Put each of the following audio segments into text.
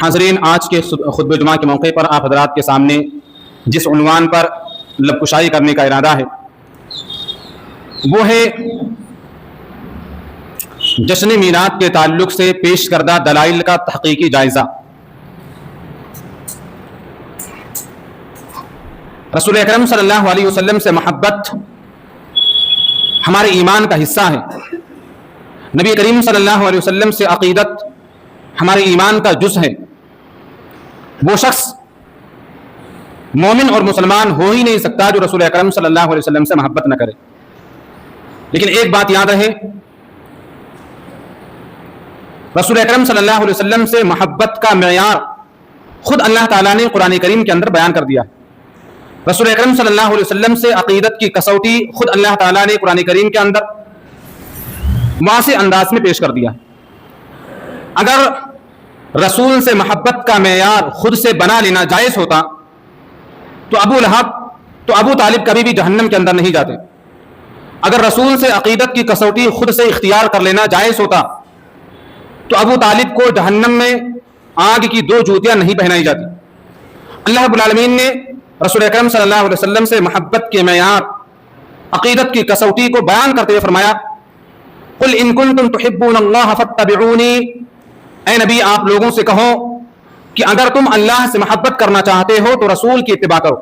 حاضرین، آج کے خطبہ جمعہ کے موقع پر آپ حضرات کے سامنے جس عنوان پر لب کشائی کرنے کا ارادہ ہے وہ ہے جشن میلاد کے تعلق سے پیش کردہ دلائل کا تحقیقی جائزہ۔ رسول اکرم صلی اللہ علیہ وسلم سے محبت ہمارے ایمان کا حصہ ہے۔ نبی کریم صلی اللہ علیہ وسلم سے عقیدت ہمارے ایمان کا جز ہے۔ وہ شخص مومن اور مسلمان ہو ہی نہیں سکتا جو رسول اکرم صلی اللہ علیہ وسلم سے محبت نہ کرے۔ لیکن ایک بات یاد رہے، رسول اکرم صلی اللہ علیہ وسلم سے محبت کا معیار خود اللہ تعالیٰ نے قرآن کریم کے اندر بیان کر دیا۔ رسول اکرم صلی اللہ علیہ وسلم سے عقیدت کی کسوٹی خود اللہ تعالیٰ نے قرآن کریم کے اندر واضح انداز میں پیش کر دیا۔ اگر رسول سے محبت کا معیار خود سے بنا لینا جائز ہوتا تو ابو طالب کبھی بھی جہنم کے اندر نہیں جاتے۔ اگر رسول سے عقیدت کی کسوٹی خود سے اختیار کر لینا جائز ہوتا تو ابو طالب کو جہنم میں آگ کی 2 جوتیاں نہیں پہنائی جاتی۔ اللہ رب العالمین نے رسول اکرم صلی اللہ علیہ وسلم سے محبت کے معیار عقیدت کی کسوٹی کو بیان کرتے ہوئے فرمایا، قل ان کنتم تحبون اللہ فاتبعونی، اے نبی آپ لوگوں سے کہو کہ اگر تم اللہ سے محبت کرنا چاہتے ہو تو رسول کی اتباع کرو۔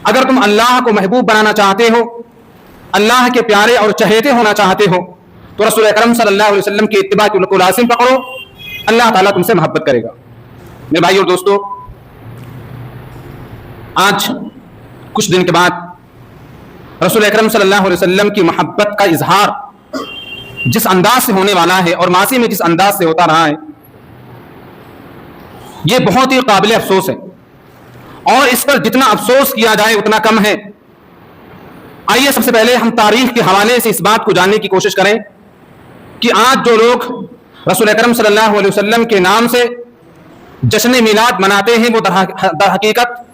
اگر تم اللہ کو محبوب بنانا چاہتے ہو، اللہ کے پیارے اور چہیتے ہونا چاہتے ہو تو رسول اکرم صلی اللہ علیہ وسلم کی اتباع کو لازم پکڑو، اللہ تعالیٰ تم سے محبت کرے گا۔ میرے بھائی اور دوستو، آج کچھ دن کے بعد رسول اکرم صلی اللہ علیہ وسلم کی محبت کا اظہار جس انداز سے ہونے والا ہے اور ماضی میں جس انداز سے ہوتا رہا ہے، یہ بہت ہی قابل افسوس ہے، اور اس پر جتنا افسوس کیا جائے اتنا کم ہے۔ آئیے سب سے پہلے ہم تاریخ کے حوالے سے اس بات کو جاننے کی کوشش کریں کہ آج جو لوگ رسول اکرم صلی اللہ علیہ وسلم کے نام سے جشن میلاد مناتے ہیں وہ در حقیقت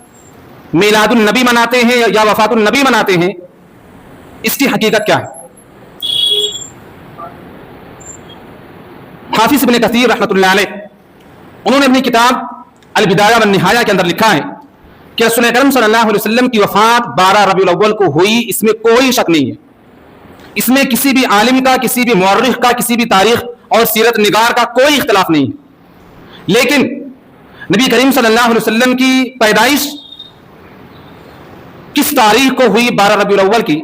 میلاد النبی مناتے ہیں یا وفات النبی مناتے ہیں، اس کی حقیقت کیا ہے؟ حافظ ابن کثیر رحمۃ اللہ علیہ انہوں نے اپنی کتاب البدایہ والنہایہ کے اندر لکھا ہے کہ رسول اکرم صلی اللہ علیہ وسلم کی وفات 12 ربیع الاول کو ہوئی، اس میں کوئی شک نہیں ہے۔ اس میں کسی بھی عالم کا، کسی بھی مورخ کا، کسی بھی تاریخ اور سیرت نگار کا کوئی اختلاف نہیں ہے۔ لیکن نبی کریم صلی اللہ علیہ وسلم کی پیدائش کس تاریخ کو ہوئی 12 ربیع الاول کی،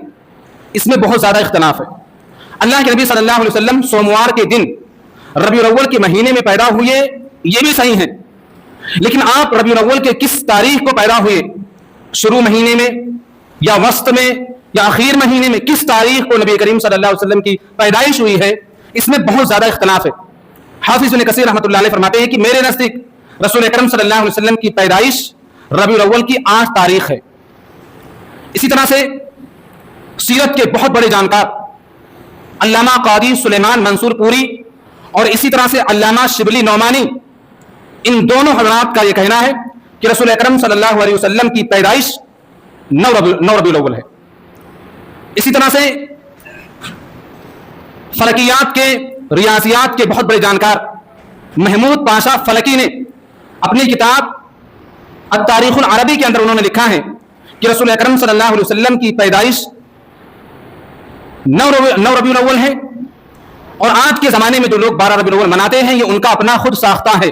اس میں بہت زیادہ اختلاف ہے۔ اللہ کے نبی صلی اللہ علیہ وسلم سوموار کے دن ربیع الاول کے مہینے میں پیدا ہوئے، یہ بھی صحیح ہے، لیکن آپ ربیع الاول کے کس تاریخ کو پیدا ہوئے، شروع مہینے میں یا وسط میں یا آخر مہینے میں، کس تاریخ کو نبی کریم صلی اللہ علیہ وسلم کی پیدائش ہوئی ہے، اس میں بہت زیادہ اختلاف ہے۔ حافظ ابن کثیر رحمۃ اللہ علیہ فرماتے ہیں کہ میرے نزدیک رسول اکرم صلی اللہ علیہ وسلم کی پیدائش ربیع الاول کی 8 تاریخ ہے۔ اسی طرح سے سیرت کے بہت بڑے جانکار علامہ قاضی سلیمان منصور پوری اور اسی طرح سے علامہ شبلی نعمانی، ان دونوں حضرات کا یہ کہنا ہے کہ رسول اکرم صلی اللہ علیہ وسلم کی پیدائش 9 ربیع الاول ہے۔ اسی طرح سے فلکیات کے، ریاضیات کے بہت بڑے جانکار محمود پاشا فلکی نے اپنی کتاب التاریخ العربی کے اندر انہوں نے لکھا ہے کہ رسول اکرم صلی اللہ علیہ وسلم کی پیدائش 9 ربیع الاول ہے، اور آج کے زمانے میں جو لوگ 12 ربیع الاول مناتے ہیں یہ ان کا اپنا خود ساختہ ہے۔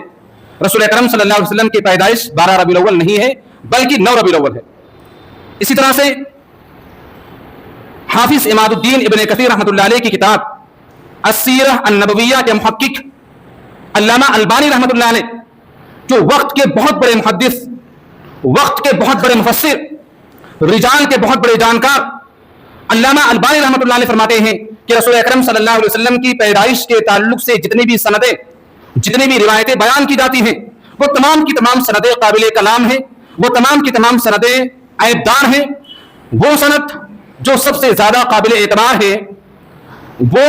رسول اکرم صلی اللہ علیہ وسلم کی پیدائش 12 ربیع الاول نہیں ہے بلکہ 9 ربیع الاول ہے۔ اسی طرح سے حافظ عماد الدین ابن کثیر رحمۃ اللہ علیہ کی کتاب السیرہ النبویہ کے محقق علامہ البانی رحمۃ اللہ علیہ، جو وقت کے بہت بڑے محدث، وقت کے بہت بڑے مفسر، رجال کے بہت بڑے جانکار، علامہ البانی رحمۃ اللہ علیہ فرماتے ہیں کہ رسول اکرم صلی اللہ علیہ وسلم کی پیدائش کے تعلق سے جتنی بھی سندیں، جتنی بھی روایتیں بیان کی جاتی ہیں وہ تمام کی تمام سندیں قابل کلام ہیں، وہ تمام کی تمام سندیں عیبدار ہیں۔ وہ سند جو سب سے زیادہ قابل اعتبار ہے وہ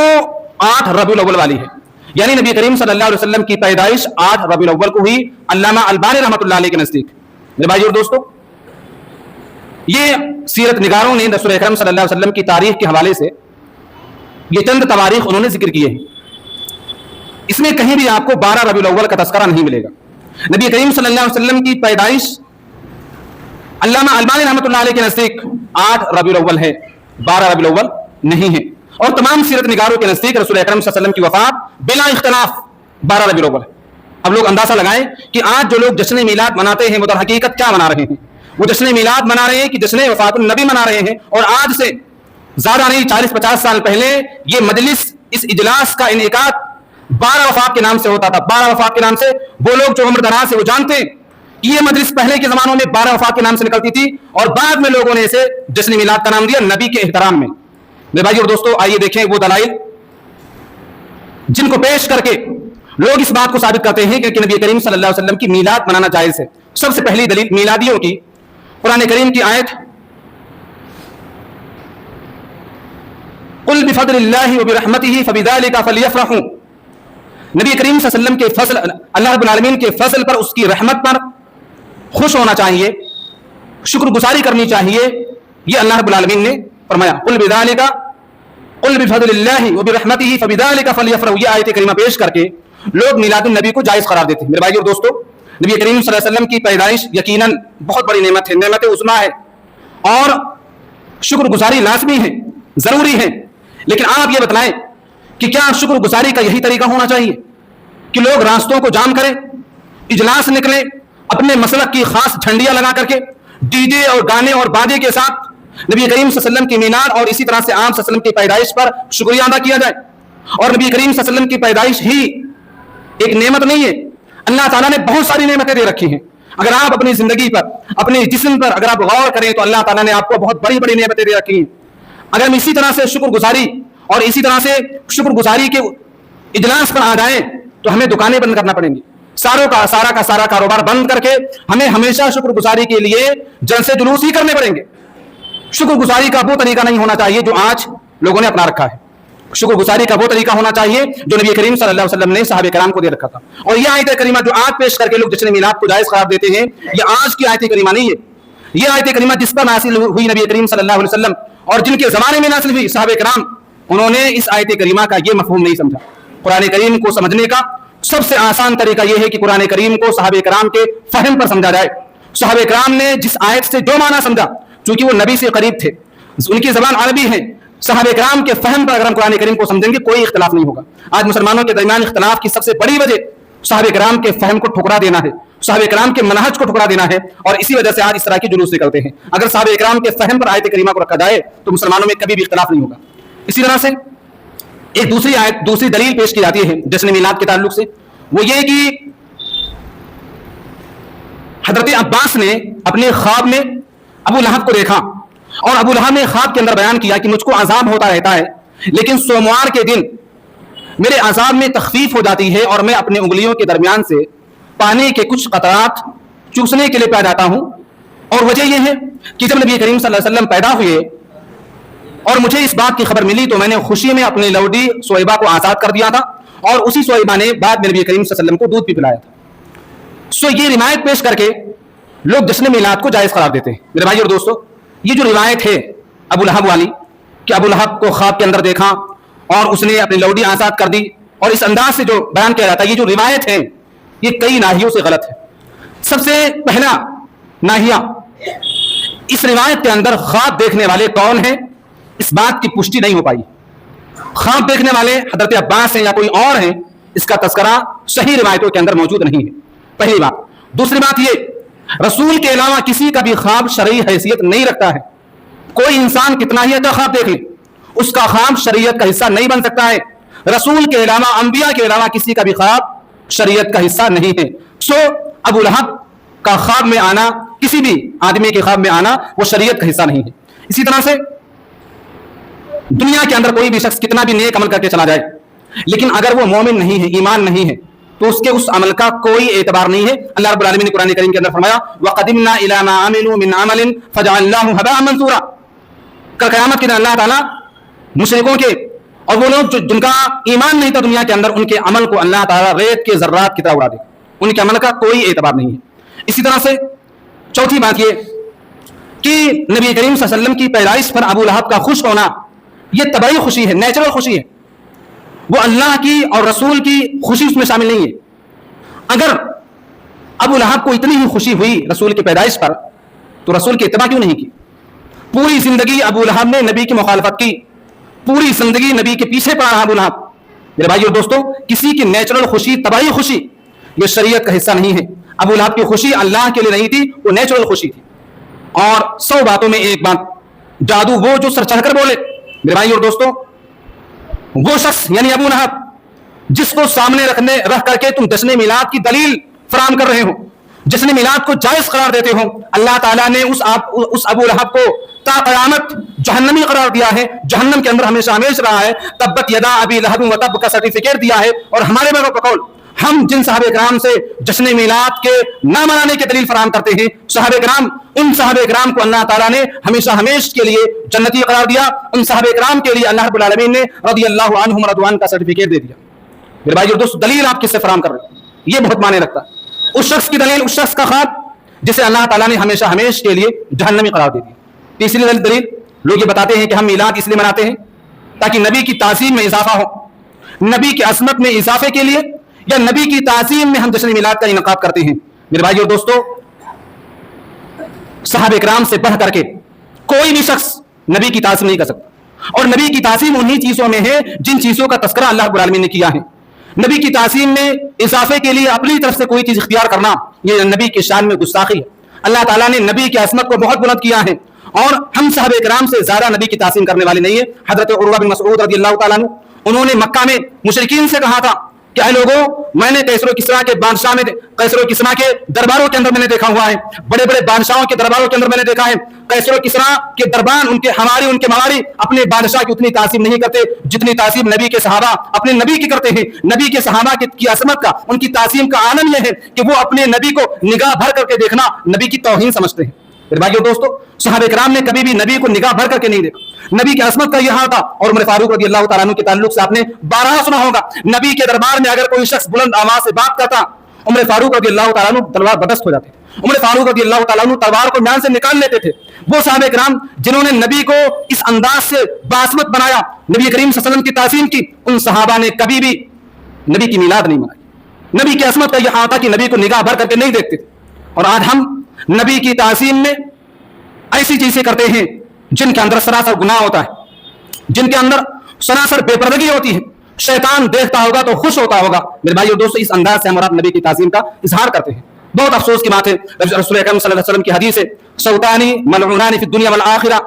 8 ربیع الاول والی ہے، یعنی نبی کریم صلی اللہ علیہ وسلم کی پیدائش 8 ربیع الاول کو ہوئی علامہ البانی رحمۃ اللہ علیہ کے نزدیک۔ میرے بھائی اور دوستو، یہ سیرت نگاروں نے رسول اکرم صلی اللہ علیہ وسلم کی تاریخ کے حوالے سے یہ چند تواریخ انہوں نے ذکر کیے ہیں، اس میں کہیں بھی آپ کو 12 ربیع الاول کا تذکرہ نہیں ملے گا۔ نبی کریم صلی اللہ علیہ وسلم کی پیدائش علامہ البانی رحمۃ اللہ علیہ کے نزدیک 8 ربیع الاول ہے، 12 ربیع الاول نہیں ہے، اور تمام سیرت نگاروں کے نزدیک رسول اکرم صلی اللہ علیہ وسلم کی وفات بلا اختلاف 12 ربیع الاول ہے۔ اب لوگ اندازہ لگائیں کہ آج جو لوگ جشن میلاد مناتے ہیں وہ در حقیقت کیا منا رہے ہیں؟ وہ جشن میلاد منا رہے ہیں کہ جشن وفات النبی منا رہے ہیں، اور آج سے زیادہ نہیں 40-50 سال پہلے یہ مجلس، اس اجلاس کا انعقاد 12 وفات کے نام سے ہوتا تھا۔ 12 وفات کے نام سے وہ لوگ جو عمر دراز سے وہ جانتے ہیں کہ یہ مجلس پہلے کے زمانوں میں 12 وفات کے نام سے نکلتی تھی، اور بعد میں لوگوں نے اسے جشن میلاد کا نام دیا نبی کے احترام میں۔ میرے بھائی اور دوستو، آئیے دیکھیں وہ دلائل جن کو پیش کر کے لوگ اس بات کو ثابت کرتے ہیں کہ نبی کریم صلی اللہ علیہ وسلم کی میلاد منانا جائز ہے۔ سب سے پہلی دلیل میلادیوں کی قرآن کریم کی آیت قل بفضل اللہ وبرحمتہ فبذلک فلیفرحوا۔ نبی کریم صلی اللہ علیہ وسلم کے فضل، اللہ رب العالمین کے فضل پر، اس کی رحمت پر خوش ہونا چاہیے، شکر گزاری کرنی چاہیے، یہ اللہ رب العالمین نے فرمایا۔ قل بفضل اللہ وبرحمتہ فبذلک فلیفرحوا، یہ آیت کریمہ پیش کر کے لوگ میلاد النبی کو جائز قرار دیتے ہیں۔ میرے بھائی اور دوستو، نبی کریم صلی اللہ علیہ وسلم کی پیدائش یقیناً بہت بڑی نعمت ہے، نعمت عظمیٰ ہے، اور شکر گزاری لازمی ہے، ضروری ہے۔ لیکن آپ یہ بتلائیں کہ کیا شکر گزاری کا یہی طریقہ ہونا چاہیے کہ لوگ راستوں کو جام کریں، اجلاس نکلیں، اپنے مسلک کی خاص جھنڈیاں لگا کر کے ڈی جے اور گانے اور بادے کے ساتھ نبی کریم صلی اللہ علیہ وسلم کی میلاد اور اسی طرح سے عام صلی اللہ علیہ وسلم کی پیدائش پر شکریہ ادا کیا جائے؟ اور نبی کریم صلی اللہ علیہ وسلم کی پیدائش ہی ایک نعمت نہیں ہے، اللہ تعالیٰ نے بہت ساری نعمتیں دے رکھی ہیں۔ اگر آپ اپنی زندگی پر، اپنے جسم پر اگر آپ غور کریں تو اللہ تعالیٰ نے آپ کو بہت بڑی بڑی نعمتیں دے رکھی ہیں۔ اگر ہم اسی طرح سے شکر گزاری اور اسی طرح سے شکر گزاری کے اجلاس پر آ جائیں تو ہمیں دکانیں بند کرنا پڑیں گی، سارا کاروبار بند کر کے ہمیں ہمیشہ شکر گزاری کے لیے جلسے جلوس ہی کرنے پڑیں گے۔ شکر گزاری کا وہ طریقہ نہیں ہونا چاہیے جو آج لوگوں نے اپنا رکھا ہے۔ شکر گزاری کا وہ طریقہ ہونا چاہیے جو نبی کریم صلی اللہ علیہ وسلم نے صحابہ کرام کو دے رکھا تھا۔ اور یہ آیت کریمہ جو آج پیش کر کے لوگ جشن میلاد کو جائز قرار دیتے ہیں، یہ آج کی آیت کریمہ نہیں ہے۔ یہ آیت کریمہ جس پر نازل ہوئی نبی کریم صلی اللہ علیہ وسلم اور جن کے زمانے میں نازل ہوئی صحابہ کرام، انہوں نے اس آیت کریمہ کا یہ مفہوم نہیں سمجھا۔ قرآن کریم کو سمجھنے کا سب سے آسان طریقہ یہ ہے کہ قرآن کریم کو صحابہ کرام کے فہم پر سمجھا جائے۔ صحابہ کرام نے جس آیت سے جو معنی سمجھا، چونکہ وہ نبی سے قریب تھے، ان کی زبان عربی ہے، صحابہ کرام کے فہم پر اگر ہم قرآن کریم کو سمجھیں گے کوئی اختلاف نہیں ہوگا۔ آج مسلمانوں کے درمیان اختلاف کی سب سے بڑی وجہ صحابہ کرام کے فہم کو ٹھکرا دینا ہے، صحابہ کرام کے منہج کو ٹھکرا دینا ہے، اور اسی وجہ سے آج اس طرح کی جلوس نکلتے ہیں۔ اگر صحابہ کرام کے فہم پر آیت کریمہ کو رکھا جائے تو مسلمانوں میں کبھی بھی اختلاف نہیں ہوگا۔ اسی طرح سے ایک دوسری دلیل پیش کی جاتی ہے جشن میلاد کے تعلق سے، وہ یہ کہ حضرت عباس نے اپنے خواب میں ابو لہب کو دیکھا، اور ابو لہب نے خواب کے اندر بیان کیا کہ مجھ کو عذاب ہوتا رہتا ہے، لیکن سوموار کے دن میرے عذاب میں تخفیف ہو جاتی ہے اور میں اپنے انگلیوں کے درمیان سے پانی کے کچھ قطرات چوسنے کے لیے پا جاتا ہوں۔ اور وجہ یہ ہے کہ جب نبی کریم صلی اللہ علیہ وسلم پیدا ہوئے اور مجھے اس بات کی خبر ملی تو میں نے خوشی میں اپنی لوڈی سویبہ کو آزاد کر دیا تھا، اور اسی سویبہ نے بعد میں نبی کریم صلی اللہ علیہ وسلم کو دودھ بھی پلایا تھا۔ یہ روایت پیش کر کے لوگ جشن میلاد کو جائز قرار دیتے ہیں۔ میرے بھائی اور دوستو، یہ جو روایت ہے ابو لہب والی کہ ابو لہب کو خواب کے اندر دیکھا اور اس نے اپنی لوڈی آزاد کر دی، اور اس انداز سے جو بیان کیا جاتا ہے، یہ جو روایت ہے یہ کئی ناحیوں سے غلط ہے۔ سب سے پہلا ناحیہ، اس روایت کے اندر خواب دیکھنے والے کون ہیں اس بات کی پشٹی نہیں ہو پائی۔ خواب دیکھنے والے حضرت عباس ہیں یا کوئی اور ہیں، اس کا تذکرہ صحیح روایتوں کے اندر موجود نہیں ہے، پہلی بات۔ دوسری بات یہ، رسول کے علاوہ کسی کا بھی خواب شرعی حیثیت نہیں رکھتا ہے۔ کوئی انسان کتنا ہی اچھا خواب دیکھ لے، اس کا خواب شریعت کا حصہ نہیں بن سکتا ہے۔ رسول کے علاوہ، انبیاء کے علاوہ کسی کا بھی خواب شریعت کا حصہ نہیں ہے۔ ابو لہب کا خواب میں آنا، کسی بھی آدمی کے خواب میں آنا، وہ شریعت کا حصہ نہیں ہے۔ اسی طرح سے دنیا کے اندر کوئی بھی شخص کتنا بھی نیک عمل کر کے چلا جائے، لیکن اگر وہ مومن نہیں ہے، ایمان نہیں ہے، تو اس کے اس عمل کا کوئی اعتبار نہیں ہے۔ اللہ رب العالمین نے قرآن کریم کے اندر فرمایا وَقَدِمْنَا إِلَىٰ مَا عَمِلُوا مِنْ عَمَلٍ فَجَعَلْنَاهُ هَبَاءً مَنثُورًا۔ کل قیامت کے دن اللہ تعالیٰ مشرکوں کے اور وہ لوگ جن کا ایمان نہیں تھا دنیا کے اندر، ان کے عمل کو اللہ تعالیٰ ریت کے ذرات کی طرح اڑا دے، ان کے عمل کا کوئی اعتبار نہیں ہے۔ اسی طرح سے چوتھی بات یہ کہ نبی کریم صلی اللہ علیہ وسلم کی پیدائش پر ابو لہب کا خوش ہونا یہ طبعی خوشی ہے، نیچرل خوشی ہے، وہ اللہ کی اور رسول کی خوشی اس میں شامل نہیں ہے۔ اگر ابو لہب کو اتنی ہی خوشی ہوئی رسول کی پیدائش پر تو رسول کی اتباع کیوں نہیں کی؟ پوری زندگی ابو لہب نے نبی کی مخالفت کی، پوری زندگی نبی کے پیچھے پڑا رہا ابو لہب۔ میرے بھائیو دوستو، کسی کی نیچرل خوشی، طبعی خوشی، یہ شریعت کا حصہ نہیں ہے۔ ابو لہب کی خوشی اللہ کے لیے نہیں تھی، وہ نیچرل خوشی تھی۔ اور 100 باتوں میں ایک بات، جادو وہ جو سر چڑھ کر بولے۔ میرے بھائی اور دوستو، وہ شخص یعنی ابو لہب جس کو سامنے رکھ کر کے تم جشن میلاد کی دلیل فراہم کر رہے ہو، جشن میلاد کو جائز قرار دیتے ہو، اللہ تعالیٰ نے اس ابو لہب کو تا قیامت جہنمی قرار دیا ہے، جہنم کے اندر ہمیشہ ہمیشہ رہا ہے۔ تبت یدا ابی لہب و تب کا سرٹیفکیٹ دیا ہے۔ اور ہمارے میں بقول ہم جن صحابہ کرام سے جشن میلاد کے نہ منانے کی دلیل فراہم کرتے ہیں، صحابہ کرام، ان صحابہ کرام کو اللہ تعالیٰ نے ہمیشہ ہمیشہ کے لیے جنتی قرار دیا۔ ان صحابہ کرام کے لیے اللہ رب العالمین نے رضی اللہ عنہم رضوان کا سرٹیفکیٹ دے دیا۔ میرے بھائی اور دوست، دلیل آپ کس سے فراہم کر رہے ہیں؟ یہ بہت معنی رکھتا ہے۔ اس شخص کی دلیل، اس شخص کا خواب جسے اللہ تعالیٰ نے ہمیشہ ہمیشہ کے لیے جہنمی قرار دے دیا۔ تیسری دلیل، لوگ یہ بتاتے ہیں کہ ہم میلاد اس لیے مناتے ہیں تاکہ نبی کی تعظیم میں اضافہ ہو، نبی کی عظمت میں اضافے کے لیے، یا نبی کی تعظیم میں ہم جشن میلاد کا انعقاد کرتے ہیں۔ میرے بھائی اور دوستو، صحابہ کرام سے بڑھ کر کے کوئی بھی شخص نبی کی تعظیم نہیں کر سکتا، اور نبی کی تعظیم انہی چیزوں میں ہے جن چیزوں کا تذکرہ اللہ رب العالمین نے کیا ہے۔ نبی کی تعظیم میں اضافے کے لیے اپنی طرف سے کوئی چیز اختیار کرنا، یہ نبی کی شان میں گستاخی ہے۔ اللہ تعالیٰ نے نبی کی عظمت کو بہت بلند کیا ہے، اور ہم صحابہ کرام سے زیادہ نبی کی تعظیم کرنے والے نہیں ہیں۔ حضرت عروہ بن مسعود رضی اللہ تعالیٰ عنہ، انہوں نے مکہ میں مشرکین سے کہا تھا کہ اے لوگوں، میں نے کیسر و کسریٰ کے بادشاہ میں، کیسر و کسریٰ کے درباروں کے اندر میں نے دیکھا ہوا ہے، بڑے بڑے بادشاہوں کے درباروں کے اندر میں نے دیکھا ہے، کیسر و کسریٰ کے دربان، ان کے مواری اپنے بادشاہ کی اتنی تعظیم نہیں کرتے جتنی تعظیم نبی کے صحابہ اپنے نبی کی کرتے ہیں۔ نبی کے صحابہ کی عظمت کا، ان کی تعظیم کا آنند یہ ہے کہ وہ اپنے نبی کو نگاہ بھر کر کے دیکھنا نبی کی توہین سمجھتے ہیں۔ میرے بھائیو دوستو، صحابہ کرام نے کبھی بھی نبی کو نگاہ بھر کر کے نہیں دیکھا۔ نبی کی عظمت کا یہ حال تھا۔ اور عمر فاروق رضی اللہ تعالیٰ عنہ کے تعلق سے آپ نے بارہا سنا ہوگا، نبی کے دربار میں اگر کوئی شخص بلند آواز سے بات کرتا، عمر فاروق رضی اللہ تعالیٰ عنہ تلوار بدست ہو جاتے تھے۔ عمر فاروق رضی اللہ تعالیٰ عنہ تلوار کو میان سے نکال لیتے تھے۔ وہ صحابہ کرام جنہوں نے نبی کو اس انداز سے باعظمت بنایا، نبی کریم صلی اللہ علیہ وسلم کی تعظیم کی، ان صحابہ نے کبھی بھی نبی کی میلاد نہیں منائی۔ نبی کی عظمت کا یہ حال تھا کہ نبی کو نگاہ بھر کر کے نہیں دیکھتے تھے۔ اور آج ہم نبی کی تعظیم میں ایسی چیزیں کرتے ہیں جن کے اندر سراسر گناہ ہوتا ہے، جن کے اندر سراسر بے پردگی ہوتی ہے۔ شیطان دیکھتا ہوگا تو خوش ہوتا ہوگا۔ میرے بھائیو دوستو، اس انداز سے ہم اور نبی کی تعظیم کا اظہار کرتے ہیں۔ بہت افسوس کی بات ہے، رسول اکرم صلی اللہ علیہ وسلم کی حدیث ہے، صوتان ملعونان فی الدنیا والآخرہ،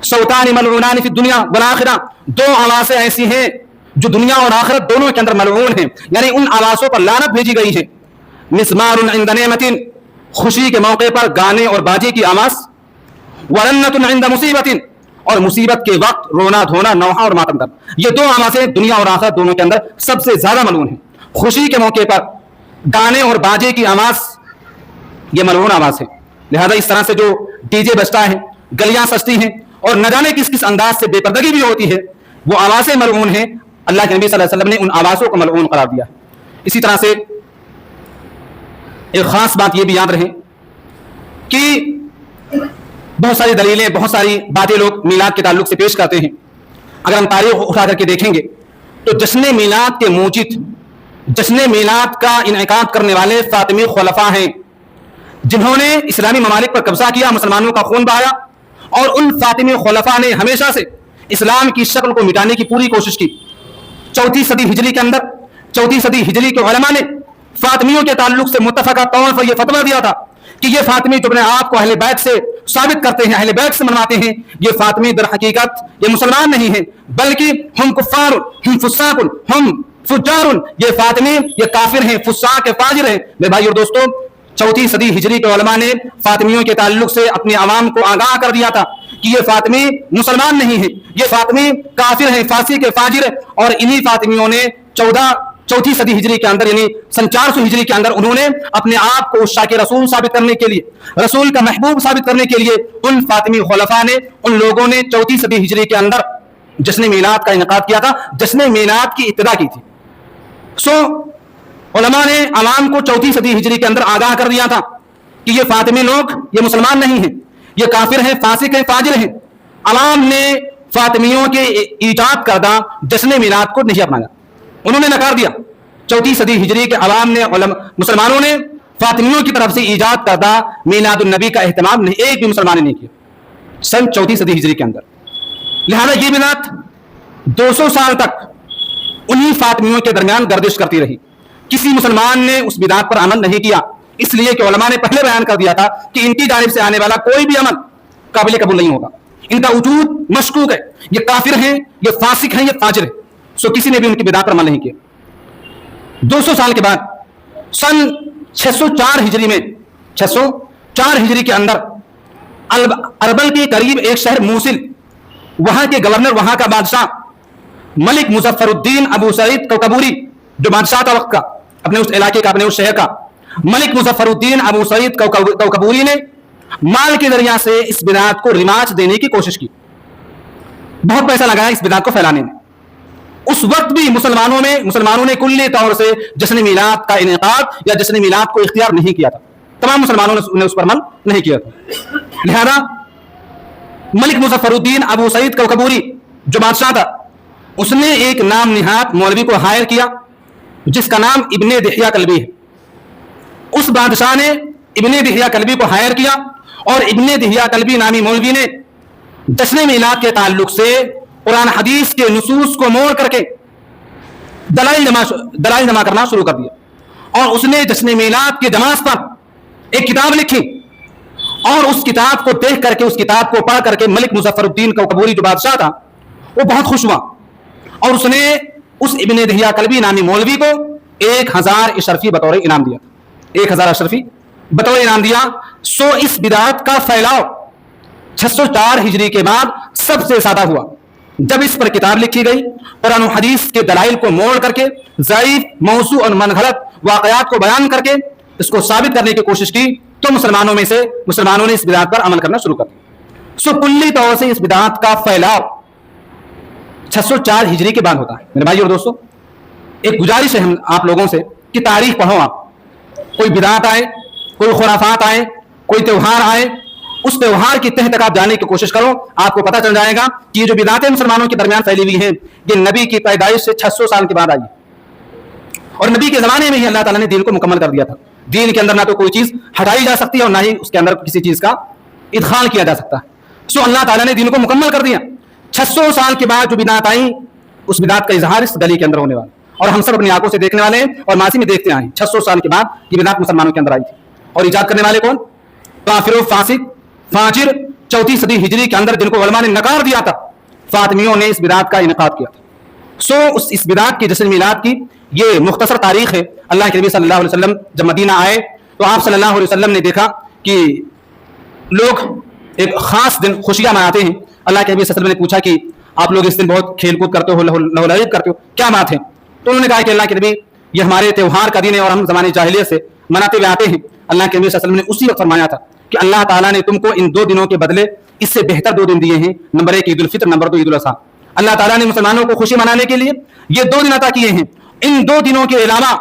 صوتان ملعونان فی الدنیا والآخرہ، دو آوازیں ایسی ہیں جو دنیا اور آخرت دونوں کے اندر ملعون ہیں، یعنی ان آوازوں پر لعنت بھیجی گئی ہے۔ مسمار عند نعمت، خوشی کے موقع پر گانے اور باجے کی آواز، ورنت عند مصیبت، اور مصیبت کے وقت رونا دھونا، نوحہ اور ماتم کرنا، یہ دو آوازیں دنیا اور آخرت دونوں کے اندر سب سے زیادہ ملعون ہیں۔ خوشی کے موقع پر گانے اور باجے کی آواز یہ ملعون آواز ہے۔ لہذا اس طرح سے جو ڈی جے بجتا ہے، گلیاں سجتی ہیں، اور نہ جانے کس کس انداز سے بے پردگی بھی ہوتی ہے، وہ آوازیں ملعون ہیں۔ اللہ کے نبی صلی اللہ علیہ وسلم نے ان آوازوں کو ملعون قرار دیا۔ اسی طرح سے ایک خاص بات یہ بھی یاد رہے کہ بہت ساری دلیلیں، بہت ساری باتیں لوگ میلاد کے تعلق سے پیش کرتے ہیں۔ اگر ہم تاریخ اٹھا کر کے دیکھیں گے تو جشن میلاد کے موجد، جشن میلاد کا انعقاد کرنے والے فاطمی خلفاء ہیں، جنہوں نے اسلامی ممالک پر قبضہ کیا، مسلمانوں کا خون بہایا، اور ان فاطمی خلفاء نے ہمیشہ سے اسلام کی شکل کو مٹانے کی پوری کوشش کی۔ 4 صدی ہجری کے اندر، 4 صدی ہجری کے علماء نے فاطمیوں کے تعلق سے متفقہ طور پر یہ فتویٰ دیا تھا کہ یہ فاطمی جو اپنے آپ کو اہل بیت سے ثابت کرتے ہیں، اہل بیت سے منواتے ہیں، یہ فاطمی در حقیقت یہ مسلمان نہیں ہیں، بلکہ ہم کفار، ہم فساق، ہم فجار، یہ فاطمی یہ کافر ہیں، فساق فاجر ہیں۔ میرے بھائیو اور دوستو، 4 صدی ہجری کے علماء نے فاطمیوں کے تعلق سے اپنے عوام کو آگاہ کر دیا تھا کہ یہ فاطمی مسلمان نہیں ہیں، یہ فاطمی کافر ہیں، فاسق کے فاجر ہیں۔ اور انہی فاطمیوں نے 4 صدی ہجری کے اندر، یعنی سن 400 ہجری کے اندر، انہوں نے اپنے آپ کو عشاق رسول ثابت کرنے کے لیے، رسول کا محبوب ثابت کرنے کے لیے، ان فاطمی خلفاء نے، ان لوگوں نے 4 صدی ہجری کے اندر جشن میلاد کا انعقاد کیا تھا، جشن میلاد کی ابتدا کی تھی۔ علماء نے عوام کو 4 صدی ہجری کے اندر آگاہ کر دیا تھا کہ یہ فاطمی لوگ یہ مسلمان نہیں ہیں، یہ کافر ہیں، فاسق ہیں، فاجر ہیں۔ عوام نے فاطمیوں کے ایجاد کردہ جشن میلاد کو نہیں اپنایا، انہوں نے نکار دیا۔ 4 صدی ہجری کے عوام نے، مسلمانوں نے فاطمیوں کی طرف سے ایجاد کردہ میلاد النبی کا اہتمام نہیں ایک بھی مسلمان نے نہیں کیا سن 34 صدی ہجری کے اندر. لہذا یہ بدعت 200 سال تک انہی فاطمیوں کے درمیان گردش کرتی رہی. کسی مسلمان نے اس بدعت پر عمل نہیں کیا, اس لیے کہ علماء نے پہلے بیان کر دیا تھا کہ ان کی جانب سے آنے والا کوئی بھی عمل قابل قبول نہیں ہوگا, ان کا وجود مشکوک ہے, یہ کافر ہیں, یہ فاسق ہیں, یہ فاجر ہیں. سو کسی نے بھی ان کی بدعت پر عمل نہیں کیا. 200 سال کے بعد سن 604 ہجری میں 604 ہجری کے اندر اربل کے قریب ایک شہر موصل, وہاں کے گورنر, وہاں کا بادشاہ ملک مظفر الدین ابو سعید کوکبوری, جو بادشاہ تھا وقت کا, اپنے اس علاقے کا, اپنے اس شہر کا, ملک مظفر الدین ابو سعید کوکبوری نے مال کے ذریعہ سے اس بدعت کو رواج دینے کی کوشش کی. بہت پیسہ لگایا اس بدعت کو پھیلانے میں. اس وقت بھی مسلمانوں نے کلی طور سے جشن میلاد کا انعقاد یا جشن میلاد کو اختیار نہیں کیا تھا. تمام مسلمانوں نے اس پر عمل نہیں کیا تھا. لہذا ملک مظفر الدین ابو سعید کوکبوری جو بادشاہ تھا, اس نے ایک نام نہاد مولوی کو ہائر کیا جس کا نام ابن دحیہ کلبی ہے. اس بادشاہ نے ابن دحیہ کلبی کو ہائر کیا اور ابن دحیہ کلبی نامی مولوی نے جشن میلاد کے تعلق سے قرآن حدیث کے نصوص کو موڑ کر کے دلائل جمع کرنا شروع کر دیا. اور اس نے جشن میلاد کے جماعت پر ایک کتاب لکھی, اور اس کتاب کو دیکھ کر کے, اس کتاب کو پڑھ کر کے ملک مظفر الدین کوکبوری جو بادشاہ تھا وہ بہت خوش ہوا, اور اس نے اس ابن دحیہ کلبی نامی مولوی کو 1000 اشرفی بطور انعام دیا. 1000 اشرفی بطور انعام دیا. سو اس بدعت کا پھیلاؤ 604 ہجری کے بعد سب سے زیادہ ہوا جب اس پر کتاب لکھی گئی, قرآن و حدیث کے دلائل کو موڑ کر کے ضعیف, موضوع اور منغلط واقعات کو بیان کر کے اس کو ثابت کرنے کی کوشش کی, تو مسلمانوں نے اس بدعت پر عمل کرنا شروع کر دیا. سو کلی طور سے اس بدعت کا پھیلاؤ 604 ہجری کے بعد ہوتا ہے. میرے بھائی اور دوستو, ایک گزارش ہے آپ لوگوں سے کہ تاریخ پڑھو. آپ کوئی بدعت آئے, کوئی خرافات آئے, کوئی تہوار آئے, اس تہوار کی تہ تک آپ جانے کی کوشش کرو, آپ کو پتہ چل جائے گا کہ یہ جو بدعتیں مسلمانوں کے درمیان پھیلی ہوئی ہیں یہ نبی کی پیدائش سے 600 سال کے بعد آئی, اور نبی کے زمانے میں ہی اللہ تعالیٰ نے دین کو مکمل کر دیا تھا. دین کے اندر نہ تو کوئی چیز ہٹائی جا سکتی ہے اور نہ ہی اس کے اندر کسی چیز کا ادخال کیا جا سکتا ہے. سو اللہ تعالیٰ نے دین کو مکمل کر دیا. 600 سال کے بعد جو بدعت آئیں, اس بدعت کا اظہار اس گلی کے اندر ہونے والا, اور ہم سب اپنی آنکھوں سے دیکھنے والے ہیں اور ماضی میں دیکھتے آئے. 600 سال کے بعد یہ بدعت مسلمانوں کے اندر آئی تھی, اور ایجاد کرنے والے کون؟ کافر و فاسق فاجر 34 صدی ہجری کے اندر, جن کو علماء نے نکار دیا تھا. فاطمیوں نے اس بدعت کا انعقاد کیا تھا. سو اس بدعت کی جشن میلاد کی یہ مختصر تاریخ ہے. اللہ کے نبی صلی اللہ علیہ وسلم جب مدینہ آئے تو آپ صلی اللہ علیہ وسلم نے دیکھا کہ لوگ ایک خاص دن خوشیاں مناتے ہیں. اللہ کے نبی صلی اللہ علیہ وسلم نے پوچھا کہ آپ لوگ اس دن بہت کھیل کود کرتے ہو, لہو لعب کرتے ہو, کیا بات ہے؟ تو انہوں نے کہا کہ اللہ کے نبی یہ ہمارے تہوار کا دن ہے اور ہم زمانے جاہلیت سے مناتے ہوئے آتے ہیں. اللہ کے نبی صلی اللہ علیہ وسلم نے اسی وقت فرمایا تھا کہ اللہ تعالیٰ نے تم کو ان 2 دنوں کے بدلے اس سے بہتر 2 دن دیے ہیں. نمبر 1 عید الفطر, نمبر 2 عید الاضحیٰ. اللہ تعالیٰ نے مسلمانوں کو خوشی منانے کے لیے یہ 2 دن عطا کیے ہیں. ان 2 دنوں کے علاوہ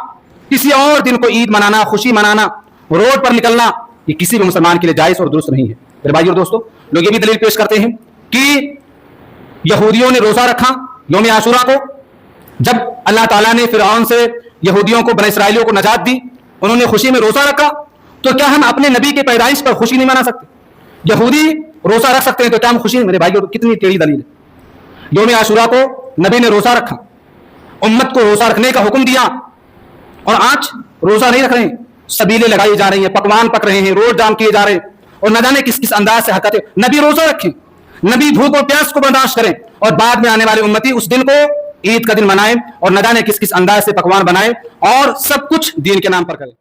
کسی اور دن کو عید منانا, خوشی منانا, روڈ پر نکلنا, یہ کسی بھی مسلمان کے لیے جائز اور درست نہیں ہے. میرے بھائی اور دوستو, لوگ یہ بھی دلیل پیش کرتے ہیں کہ یہودیوں نے روزہ رکھا یوم عاشورہ کو. جب اللہ تعالیٰ نے فرعون سے یہودیوں کو, بنی اسرائیلیوں کو نجات دی, انہوں نے خوشی میں روزہ رکھا, تو کیا ہم اپنے نبی کے پیدائش پر خوشی نہیں منا سکتے؟ یہودی روزہ رکھ سکتے ہیں تو کیا ہم خوشی؟ میرے بھائی, کتنی ٹیڑھی دلیل ہے. یوم عاشورہ کو نبی نے روزہ رکھا, امت کو روزہ رکھنے کا حکم دیا, اور آج روزہ نہیں رکھ رہے ہیں, سبیلیں لگائی جا رہی ہیں, پکوان پک رہے ہیں, روڈ جام کیے جا رہے ہیں, اور نہ جانے کس انداز سے حرکتیں. نبی روزہ رکھیں, نبی دھوپ اور پیاس کو برداشت کریں, اور بعد میں آنے والے امتی اس دن کو عید کا دن منائیں, اور نہ جانے کس انداز سے پکوان بنائیں, اور سب کچھ دین کے نام پر کریں.